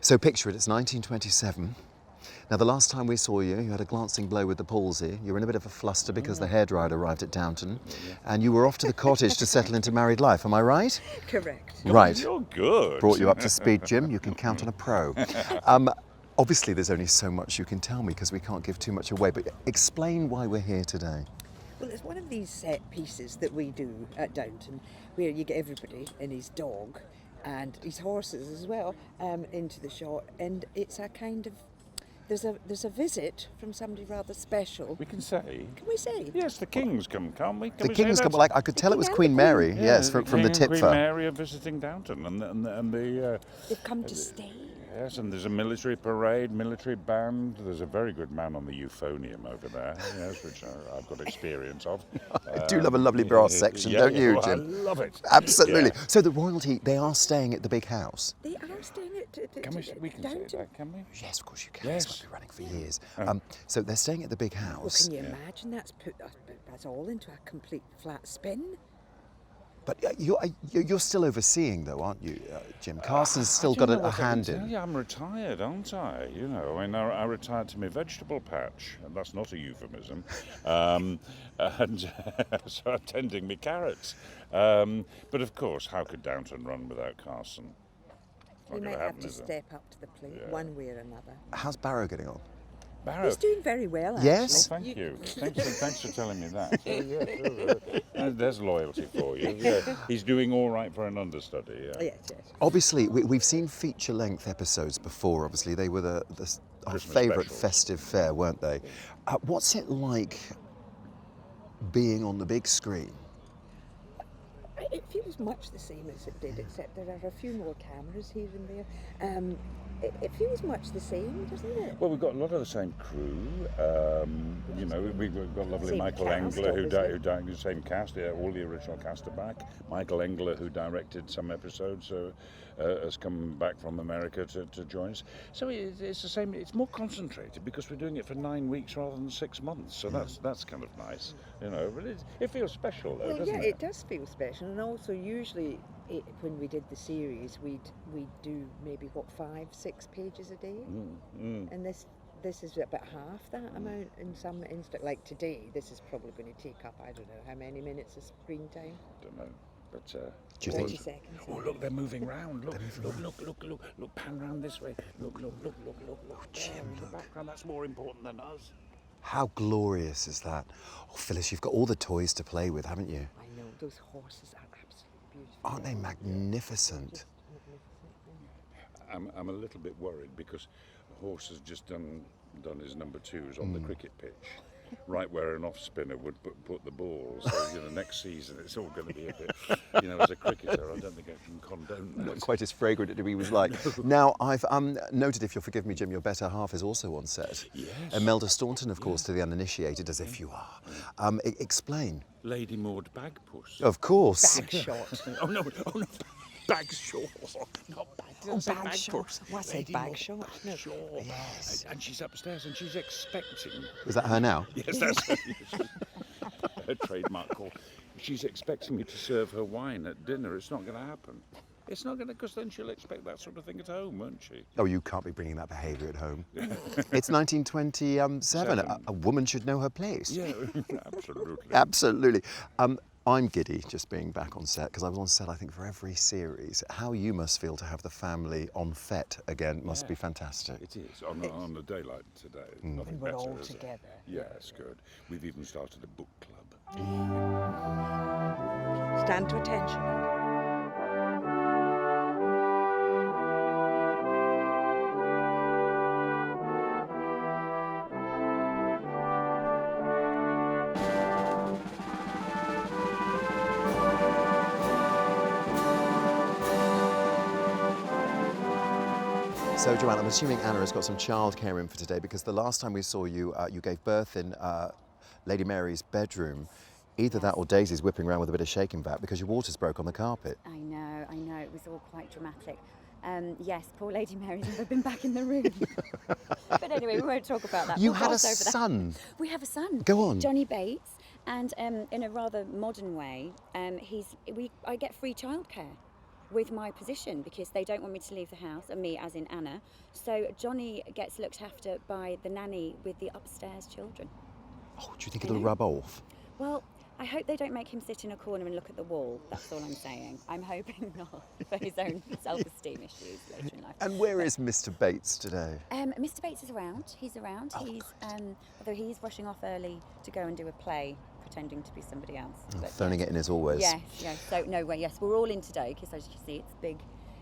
So picture it, it's 1927. Now, the last time we saw you, you had a glancing blow with the palsy. You were in a bit of a fluster because the hairdryer arrived at Downton, and you were off to the cottage to settle into married life. Am I right? Correct. Right. You're good. Brought you up to speed, Jim. You can count on a pro. Obviously, there's only so much you can tell me because we can't give too much away, but explain why we're here today. Well, it's one of these set pieces that we do at Downton where you get everybody and his dog and his horses as well into the shot, and it's a kind of there's a visit from somebody rather special. We can say. Can we say? Yes, the kings come, can't we? The kings come, like I could tell it was Queen Mary, yes, from the King and Queen Tipfer. Mary are visiting Downton, and the They've come to stay. yes, and there's a military parade, military band. There's a very good man on the euphonium over there, yes, which I've got experience of. I do love a lovely brass section, don't you, Jim? I love it. Absolutely. Yeah. So the royalty, they are staying at the big house? They are staying at We can say Downton. that, can we? Yes, of course you can. Yes. It's been running for years. So they're staying at the big Well, house. can you imagine that's put us all into a complete flat spin? But you're still overseeing, though, aren't you, Jim? Carson's still got a hand in. Yeah, I'm retired, aren't I? You know, I mean, I retired to my vegetable patch, and that's not a euphemism. And so I'm tending me carrots. But of course, how could Downton run without Carson? We Not might gonna have happen, to is it? step up to the plate one way or another. How's Barrow getting on? Barrow. He's doing very well, actually. Yes? Oh, thank you. Thanks for telling me that. There's loyalty for you. Yeah. He's doing all right for an understudy. Yeah. Yes, yes. Obviously, we've seen feature-length episodes before. Obviously, they were our Christmas favourite specials. festive fare, weren't they? What's it like being on the big screen? It feels much the same as it did, except there are a few more cameras here and there. It feels much the same, doesn't it? Well, we've got a lot of the same crew. You know, we've got lovely Same Michael cast, Engler, who obviously. directed the same cast. Yeah, all the original cast are back. Michael Engler, who directed some episodes, has come back from America to join us. So it's the same. It's more concentrated because we're doing it for 9 weeks rather than 6 months. So that's kind of nice. You know, but it feels special though, Well, doesn't yeah, it? it does feel special, and also usually when we did the series, we'd do maybe 5-6 pages a day, and this is about half that amount in some instance. Like today, this is probably going to take up I don't know how many minutes of screen time. Don't know. But, Do you 40 think? seconds. oh, look, they're moving round. Look, pan round this way. Look. Jim, In the background, that's more important than us. How glorious is that? Oh, Phyllis, you've got all the toys to play with, haven't you? I know those horses are absolutely beautiful. Aren't they magnificent? I'm a little bit worried because the horse has just done his number twos on the cricket pitch, right where an off spinner would put the ball. So next season it's all going to be a bit. As a cricketer, I don't think I can condone that. Not quite as fragrant as he was like. Now, I've noted, if you'll forgive me, Jim, your better half is also on set. Yes. Imelda Staunton, of course, to the uninitiated, as if you are. Explain. Lady Maud Bagpuss. Of course. Bag shot. Oh no, bag short, not bag. Oh, bag shot. What's a Lady bag Maud shot? No. Bagshaw. Yes. And she's upstairs and she's expecting. Is that her now? Yes, that's her trademark call. She's expecting me to serve her wine at dinner. It's not going to happen. It's not going to, because then she'll expect that sort of thing at home, won't she? Oh, you can't be bringing that behaviour at home. It's 1927. A woman should know her place. Yeah, absolutely. Absolutely. I'm giddy just being back on set because I was on set, I think, for every series. How you must feel to have the family on FET again must be fantastic. It is, on the daylight today. Nothing And we're better, all is it? together. Yes, good. We've even started a book club. Stand to attention. So, Joanne, I'm assuming Anna has got some childcare in for today because the last time we saw you, you gave birth in Lady Mary's bedroom. Either that or Daisy's whipping around with a bit of shaking back because your waters broke on the carpet. I know, it was all quite dramatic. Yes, poor Lady Mary's never been back in the room. But anyway, we won't talk about that. You We'll had a gloss over that. son. We have a son. Go on. Johnny Bates, and in a rather modern way, I get free childcare with my position because they don't want me to leave the house, and me as in Anna. So Johnny gets looked after by the nanny with the upstairs children. Oh, do you think it'll rub off? Well, I hope they don't make him sit in a corner and look at the wall. That's all I'm saying. I'm hoping not, for his own self-esteem issues later in life. And where is Mr. Bates today? Mr. Bates is around. He's around. Although he's rushing off early to go and do a play, pretending to be somebody else. But, Phoning it in as always. Yes. So no way. Yes, we're all in today because, as you can see, it's big.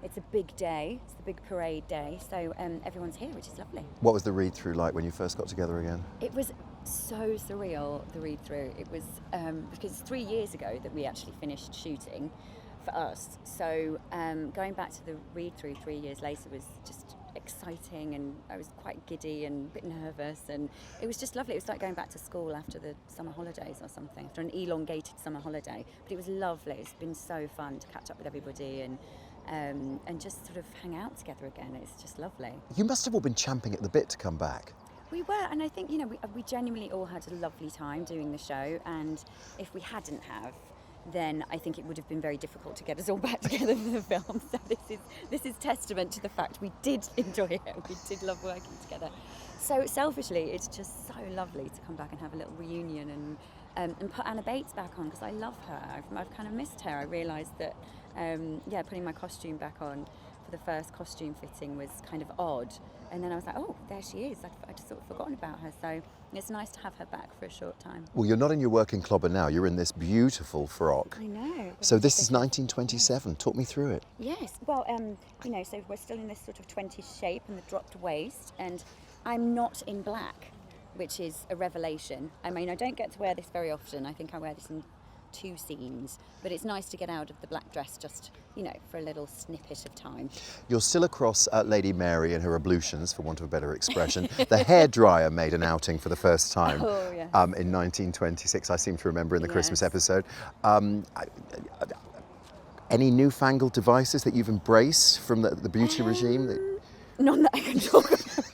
It's a big day. It's the big parade day. So everyone's here, which is lovely. What was the read-through like when you first got together again? It was so surreal, the read-through. It was because it's 3 years ago that we actually finished shooting for us. So going back to the read-through 3 years later was just exciting, and I was quite giddy and a bit nervous, and it was just lovely. It was like going back to school after the summer holidays or something, after an elongated summer holiday. But it was lovely. It's been so fun to catch up with everybody and just sort of hang out together again. It's just lovely. You must have all been champing at the bit to come back. We were, and I think, we genuinely all had a lovely time doing the show, and if we hadn't have, then I think it would have been very difficult to get us all back together for the film. So this is testament to the fact we did enjoy it. We did love working together. So selfishly, it's just so lovely to come back and have a little reunion and put Anna Bates back on, because I love her. I've kind of missed her. I realised that putting my costume back on for the first costume fitting was kind of odd, and then I was like, oh, there she is. I just sort of forgotten about her, so it's nice to have her back for a short time. Well, you're not in your working clobber now. You're in this beautiful frock. I know. So this is 1927. Talk me through it. Yes. Well, so we're still in this sort of 20s shape and the dropped waist, and I'm not in black, which is a revelation. I mean, I don't get to wear this very often. I think I wear this in 2 scenes, but it's nice to get out of the black dress just, for a little snippet of time. You're still across Lady Mary and her ablutions, for want of a better expression. The hairdryer made an outing for the first time in 1926, I seem to remember, in the Christmas episode. Any newfangled devices that you've embraced from the beauty regime? None that I can talk about.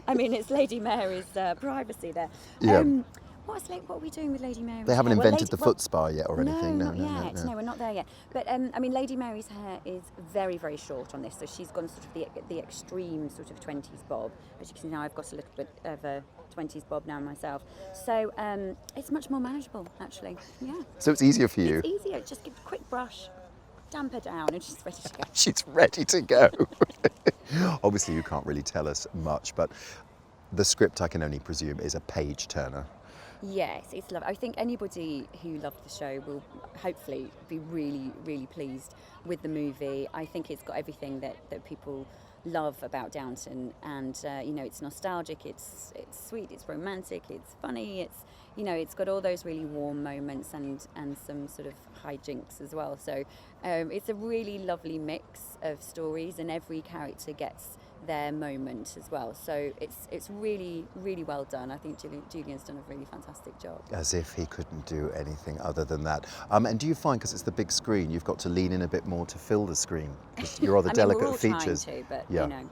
I mean, it's Lady Mary's privacy there. Yeah. What are we doing with Lady Mary's They haven't hair? invented the foot spa yet or anything? No, we're not there yet. But Lady Mary's hair is very, very short on this, so she's gone sort of the extreme sort of 20s bob. As you can see now, I've got a little bit of a 20s bob now myself. So it's much more manageable, actually. Yeah. So it's easier for you? It's easier. Just give a quick brush, damp her down, and she's ready to go. She's ready to go. Obviously, you can't really tell us much, but the script, I can only presume, is a page turner. Yes, it's lovely. I think anybody who loved the show will hopefully be really, really pleased with the movie. I think it's got everything that people love about Downton, and it's nostalgic, it's sweet, it's romantic, it's funny, it's got all those really warm moments and some sort of hijinks as well. So it's a really lovely mix of stories, and every character gets their moment as well. So it's really, really well done. I think Julian's done a really fantastic job. As if he couldn't do anything other than that. And do you find, because it's the big screen, you've got to lean in a bit more to fill the screen? Because your other delicate we're all features. Trying to, but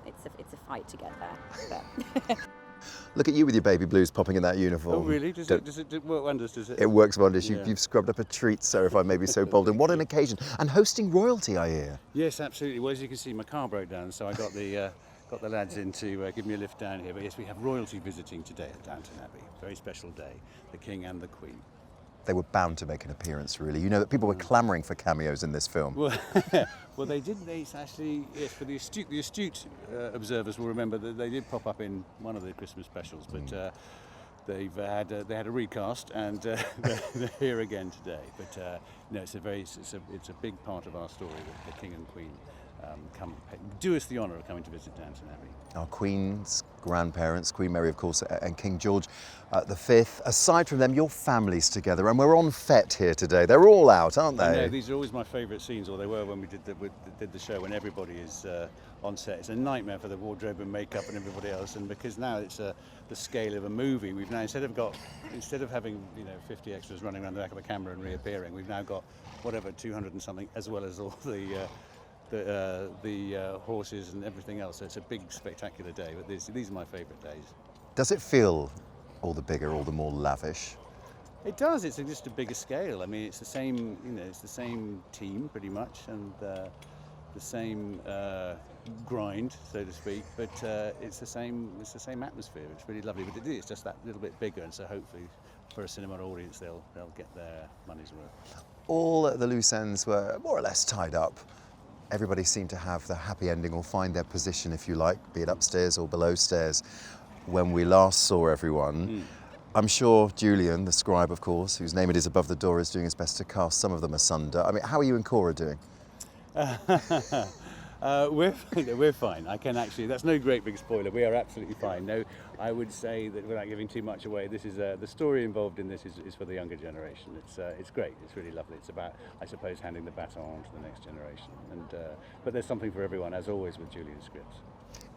it's a fight to get there. But. Look at you with your baby blues popping in that uniform. Oh, really? Does it work wonders, does it? It works wonders. Yeah. You've scrubbed up a treat, sir, if I may be so bold. And what an occasion. And hosting royalty, I hear. Yes, absolutely. Well, as you can see, my car broke down, so I got the lads in to give me a lift down here. But yes, we have royalty visiting today at Downton Abbey. Very special day. The King and the Queen. They were bound to make an appearance, really. You know that people were clamouring for cameos in this film. Well, they did. They actually, yes, for the astute observers will remember that they did pop up in one of the Christmas specials, but they had a recast, and they're here again today. But no, it's a big part of our story that the King and Queen do us the honour of coming to visit Downton Abbey. Our Queen's grandparents, Queen Mary, of course, and King George V. Aside from them, your family's together, and we're on fete here today. They're all out, aren't they? I know, these are always my favourite scenes, or they were when we did the show, when everybody is on set. It's a nightmare for the wardrobe and makeup and everybody else, and because now it's the scale of a movie, we've now instead of having 50 extras running around the back of a camera and reappearing, we've now got 200 and something, as well as all the horses and everything else. So it's a big, spectacular day. But these are my favourite days. Does it feel all the bigger, all the more lavish? It does. It's just a bigger scale. I mean, it's the same. It's the same team pretty much, and the same grind, so to speak. But it's the same. It's the same atmosphere. It's really lovely. But it is just that little bit bigger, and so hopefully, for a cinema audience, they'll get their money's worth. All the loose ends were more or less tied up. Everybody seemed to have the happy ending or find their position, if you like, be it upstairs or below stairs. When we last saw everyone, I'm sure Julian, the scribe, of course, whose name it is above the door, is doing his best to cast some of them asunder. I mean, how are you and Cora doing? We're fine. I can actually. That's no great big spoiler. We are absolutely fine. No, I would say that without giving too much away, this is the story involved in this is for the younger generation. It's great. It's really lovely. It's about, I suppose, handing the baton to the next generation. And but there's something for everyone, as always with Julian's scripts.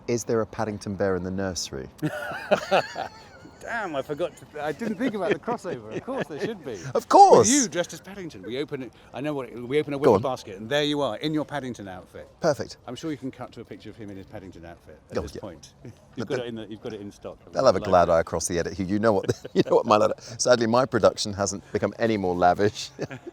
Is there a Paddington Bear in the nursery? Damn, I forgot to. I didn't think about the crossover. Of course, there should be. Of course. With you dressed as Paddington. We open it. I know what. We open a wicker basket, and there you are in your Paddington outfit. Perfect. I'm sure you can cut to a picture of him in his Paddington outfit at Oh, this yeah. point. You've got it in stock. They'll have a glad eye across the edit. You know what? You know what my lad. Sadly, my production hasn't become any more lavish.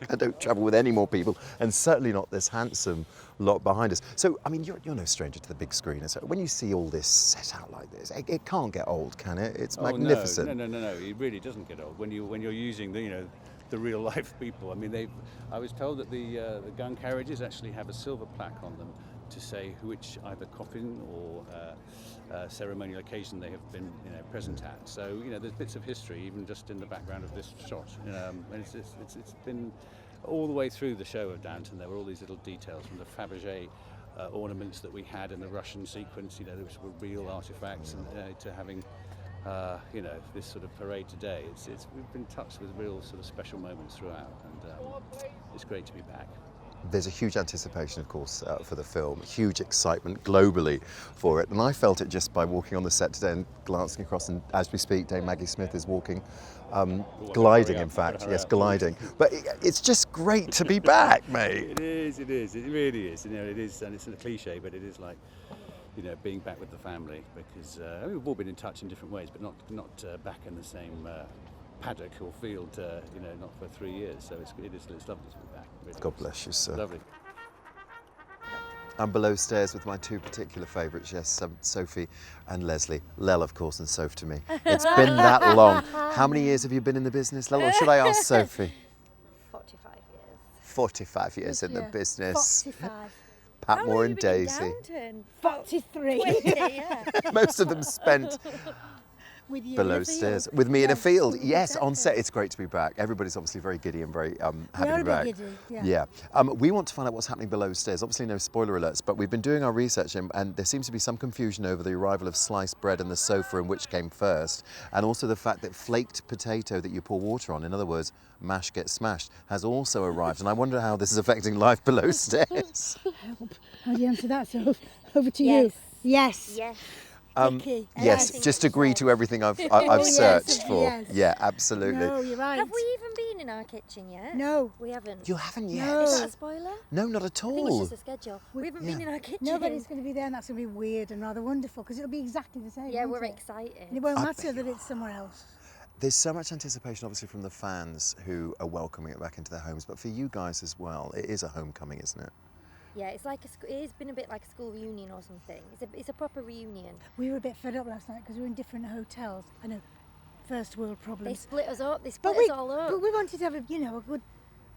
I don't travel with any more people, and certainly not this handsome lot behind us. So, I mean, you're no stranger to the big screen. So when you see all this set out like this, it can't get old, can it? It's magnificent. No. It really doesn't get old when you're using the real life people. I mean, I was told that the gun carriages actually have a silver plaque on them to say which either coffin or ceremonial occasion they have been present at. So there's bits of history even just in the background of this shot. And it's been all the way through the show of Downton. There were all these little details from the Fabergé ornaments that we had in the Russian sequence, which were real artifacts, and to having this sort of parade today. We've been touched with real sort of special moments throughout, and it's great to be back. There's a huge anticipation, of course, for the film, huge excitement globally for it. And I felt it just by walking on the set today and glancing across, and as we speak, Dame Maggie Smith is walking, gliding, in fact. Yes, gliding. But it's just great to be back, mate. It is, it really is. It is, and it's a cliche, but it is like, being back with the family, because we've all been in touch in different ways, but not back in the same paddock or field, not for 3 years. So it's lovely to be back. Really. God bless you, sir. Lovely. I'm below stairs with my two particular favourites, yes, Sophie and Leslie. Lel, of course, and Soph to me. It's been that long. How many years have you been in the business, Lel, or should I ask Sophie? 45 years. 45 years in the business. 45. Patmore and Daisy. 43. 20, yeah. Most of them spent With you below in the field. stairs. With me in a Yes, field. Yes, exactly. on set. It's great to be back. Everybody's obviously very giddy and very happy We to are be a back. bit giddy, yeah. We want to find out what's happening below stairs. Obviously no spoiler alerts, but we've been doing our research and there seems to be some confusion over the arrival of sliced bread and the sofa and which came first, and also the fact that flaked potato that you pour water on, in other words, mash gets smashed, has also arrived. And I wonder how this is affecting life below stairs. How do you answer that, Soph? Over to Yes. you. Yes. Yes. Vicky. Yes, Everything just that you agree said. to everything I've yes, searched for. yes. Yeah, absolutely. No, you're right. Have we even been in our kitchen yet? No. We haven't. You haven't yet? No. Is that a spoiler? No, not at I think it's all. just a schedule. We haven't been in our kitchen. Nobody's going to be there, and that's going to be weird and rather wonderful because it'll be exactly the same. Yeah, won't we're it? excited. And it won't I matter bet that you it's somewhere else. There's so much anticipation, obviously, from the fans who are welcoming it back into their homes, but for you guys as well, it is a homecoming, isn't it? Yeah, it's like it has been a bit like a school reunion or something. It's a proper reunion. We were a bit fed up last night because we were in different hotels. I know, first world They problems. split us up. They But split us all up. But we wanted to have a good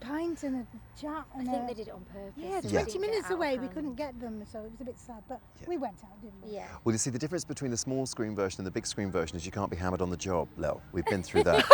pint and a chat. I And think they did it on purpose. Yeah, so it 20 didn't get minutes out of away, we hand. couldn't get them, so it was a bit sad. But Yeah. we went out, didn't we? Yeah. Well, you see, the difference between the small screen version and the big screen version is you can't be hammered on the job, Lel. We've been through that.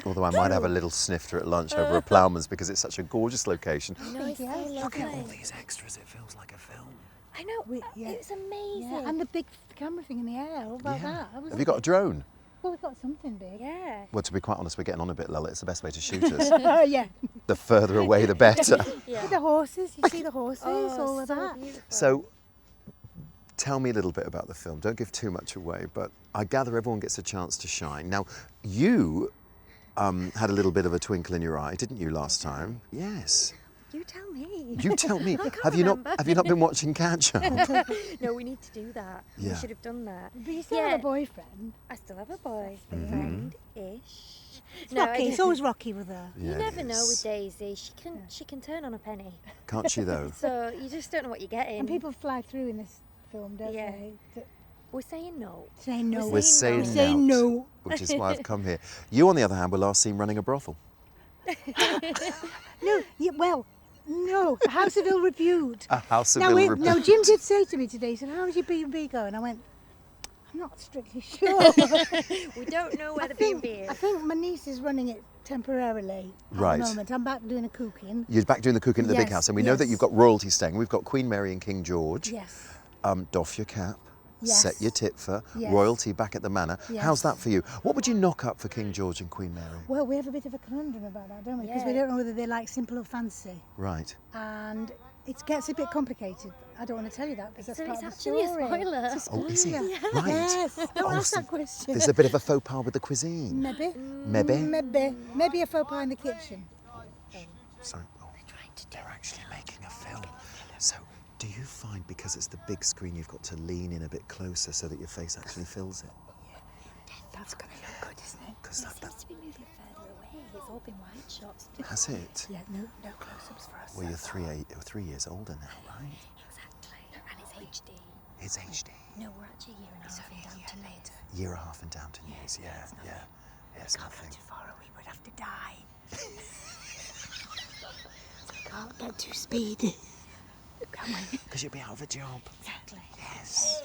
Although I might have a little snifter at lunch over a Ploughman's because it's such a gorgeous location. I know, it's so Yes. Look at all lovely. these extras, it feels like a film. I know. Yeah. It's amazing. Yeah, and the big camera thing in the air. What about that? Have you got a drone? Well, we've got something big. Yeah. Well, to be quite honest, we're getting on a bit, Lel. It's the best way to shoot us. Oh, yeah. The further away, the better. Yeah. The horses, you see the horses, Oh, all of so that. beautiful. So, tell me a little bit about the film. Don't give too much away, but I gather everyone gets a chance to shine. Now, you had a little bit of a twinkle in your eye, didn't you, last time? Yes. You tell me. You tell me. I can't Have you not been watching Catch Up? No, we need to do that. Yeah. We should have done that. But you still have a boyfriend. I still have a boyfriend-ish. It's Rocky. It's always Rocky with her. You Yeah, never it know is. with Daisy. She can turn on a penny. Can't she though? So you just don't know what you're getting. And people fly through in this film, don't Yeah. they? We're saying no. Say no. We're saying Say no. no. Which is why I've come here. You, on the other hand, were last seen running a brothel. No. Yeah, well, no. House of Ill Repute. A house of Now, ill wait, repute. no, Jim did say to me today, he said, how's your B&B going? I went, I'm not strictly sure. We don't know where I the think, B&B is. I think my niece is running it temporarily at Right. the moment. I'm back doing a cooking. You're back doing the cooking at the big Yes, house, and we know that yes. you've got royalty staying. We've got Queen Mary and King George. Yes. Doff your cap. Yes. Set your tit for Yes. royalty back at the manor. Yes. How's that for you? What would you knock up for King George and Queen Mary? Well, we have a bit of a conundrum about that, don't we? Because we Yeah. don't know whether they like simple or fancy. Right. And it gets a bit complicated. I don't want to tell you that because that's So part it's of the actually a story. spoiler. It's a Oh, is it? spoiler. Right. Yes. Don't Oh, ask so that question. There's a bit of a faux pas with the cuisine. Maybe. Maybe. Maybe a faux pas in the kitchen. Sorry. Oh, they're actually making a film. So, do you find because it's the big screen, you've got to lean in a bit closer so that your face actually fills it? That's going to look good, isn't it? Because It seems to be moving further away. It's all been wide shots. has it? Yeah, no close-ups for us. Well, you're 3 years older now, right? Exactly. And it's HD. It's HD. No, we're actually a year and a half in Downton later. Year and a half in Downton years. Yeah. It's nothing. Too far away, we'd have to die. We can't get too speedy. Can we? Because you'll be out of a job. Exactly. Yes.